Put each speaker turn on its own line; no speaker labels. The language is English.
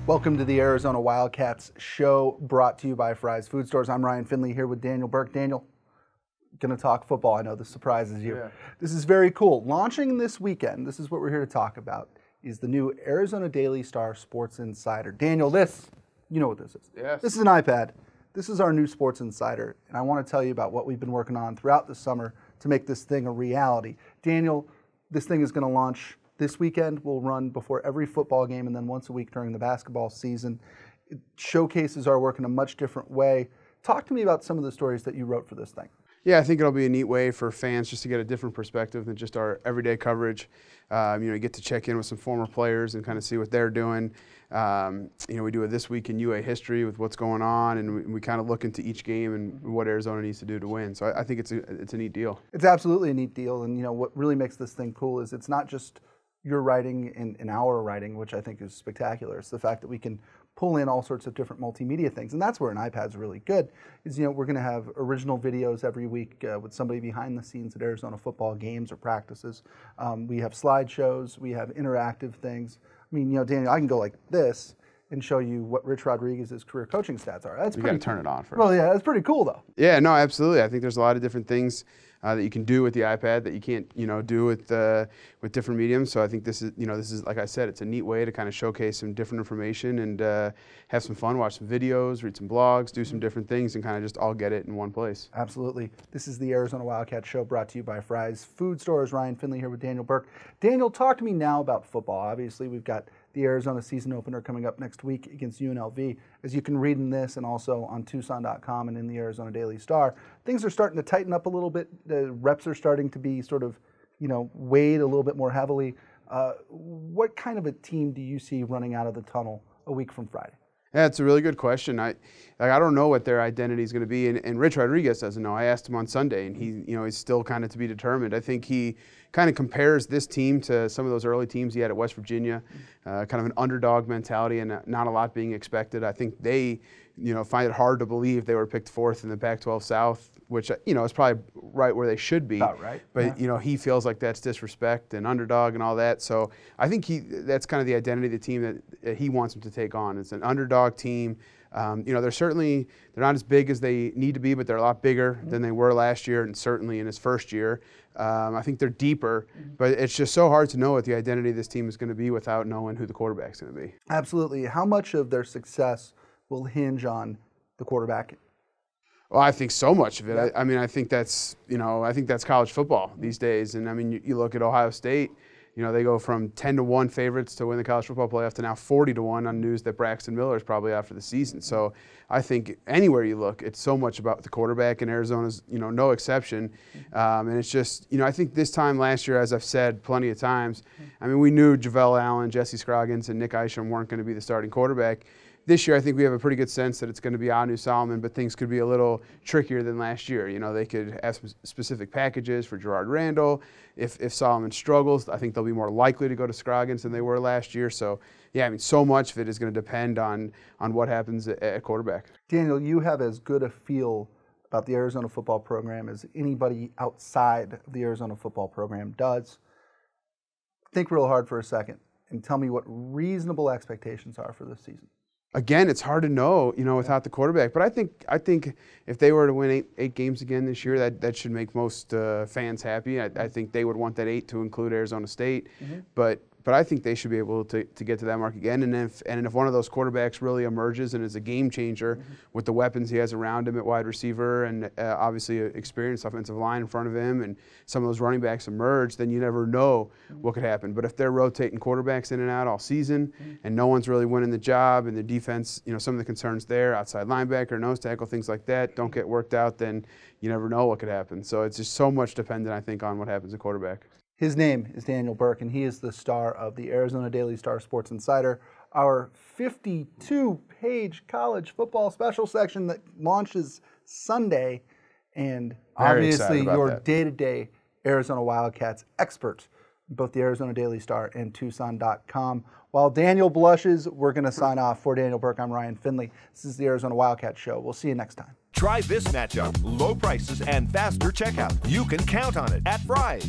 Welcome to the Arizona Wildcats show, brought to you by Fry's Food Stores. I'm Ryan Finley here with Daniel Burke. Daniel, going to talk football. I know this surprises you.
Yeah.
This is very cool. Launching this weekend, this is what we're here to talk about, is the new Arizona Daily Star Sports Insider. Daniel, you know what this is.
Yes.
This is an iPad. This is our new Sports Insider, and I want to tell you about what we've been working on throughout the summer to make this thing a reality. Daniel, this thing is going to launch this weekend. Will run before every football game and then once a week during the basketball season. It showcases our work in a much different way. Talk to me about some of the stories that you wrote for this thing.
Yeah, I think it'll be a neat way for fans just to get a different perspective than just our everyday coverage. You get to check in with some former players and kind of see what they're doing. We do a This Week in UA history with what's going on, and we kind of look into each game and what Arizona needs to do to win. So I think it's a neat deal. It's
absolutely a neat deal, and what really makes this thing cool is it's not just your writing and our writing, which I think is spectacular. It's the fact that we can pull in all sorts of different multimedia things, and that's where an iPad's really good. Is we're going to have original videos every week with somebody behind the scenes at Arizona football games or practices. We have slideshows, we have interactive things. I mean, Daniel, I can go like this and show you what Rich Rodriguez's career coaching stats are. That's
you
pretty.
Got to turn it on first.
Well, yeah, that's pretty cool though.
Yeah, no, absolutely. I think there's a lot of different things that you can do with the iPad that you can't, do with different mediums. So I think this is like I said, it's a neat way to kind of showcase some different information and have some fun, watch some videos, read some blogs, do some different things, and kind of just all get it in one place.
Absolutely. This is the Arizona Wildcat show, brought to you by Fry's Food Stores. Ryan Finley here with Daniel Burke. Daniel, talk to me now about football. Obviously, we've got the Arizona season opener coming up next week against UNLV. As you can read in this and also on Tucson.com and in the Arizona Daily Star, things are starting to tighten up a little bit. The reps are starting to be sort of, weighed a little bit more heavily. What kind of a team do you see running out of the tunnel a week from Friday?
Yeah, it's a really good question. I don't know what their identity is going to be, and Rich Rodriguez doesn't know. I asked him on Sunday, and he's still kind of to be determined. I think he kind of compares this team to some of those early teams he had at West Virginia, kind of an underdog mentality and not a lot being expected. I think they, find it hard to believe they were picked fourth in the Pac-12 South, which is probably right where they should be.
About right.
But
yeah.
He feels like that's disrespect and underdog and all that. So I think that's kind of the identity of the team that he wants them to take on. It's an underdog team. They're not as big as they need to be, but they're a lot bigger than they were last year, and certainly in his first year. I think they're deeper, but it's just so hard to know what the identity of this team is going to be without knowing who the quarterback's going to be.
Absolutely. How much of their success will hinge on the quarterback?
Well, I think so much of it.
Yeah.
I think that's college football these days. And you look at Ohio State. They go from 10-1 favorites to win the college football playoff to now 40-1 on news that Braxton Miller is probably out for the season. So I think anywhere you look, it's so much about the quarterback, and Arizona's, no exception. And it's just, I think this time last year, as I've said plenty of times, we knew Javell Allen, Jesse Scroggins, and Nick Isham weren't going to be the starting quarterback. This year, I think we have a pretty good sense that it's going to be Anu Solomon, but things could be a little trickier than last year. They could have some specific packages for Gerard Randall. If Solomon struggles, I think they'll be more likely to go to Scroggins than they were last year. So, yeah, so much of it is going to depend on what happens at quarterback.
Daniel, you have as good a feel about the Arizona football program as anybody outside of the Arizona football program does. Think real hard for a second and tell me what reasonable expectations are for this season.
Again, it's hard to know, without the quarterback. But I think if they were to win eight games again this year, that should make most fans happy. I think they would want that 8 to include Arizona State. Mm-hmm. But I think they should be able to get to that mark again. And if one of those quarterbacks really emerges and is a game changer with the weapons he has around him at wide receiver and obviously an experienced offensive line in front of him and some of those running backs emerge, then you never know what could happen. But if they're rotating quarterbacks in and out all season and no one's really winning the job and the defense, some of the concerns there, outside linebacker, nose tackle, things like that, don't get worked out, then you never know what could happen. So it's just so much dependent, I think, on what happens at quarterback.
His name is Daniel Burke, and he is the star of the Arizona Daily Star Sports Insider, our 52-page college football special section that launches Sunday, and obviously your day-to-day Arizona Wildcats expert, both the Arizona Daily Star and Tucson.com. While Daniel blushes, we're going to sign off. For Daniel Burke, I'm Ryan Finley. This is the Arizona Wildcat Show. We'll see you next time.
Try this matchup. Low prices and faster checkout. You can count on it at Fry's.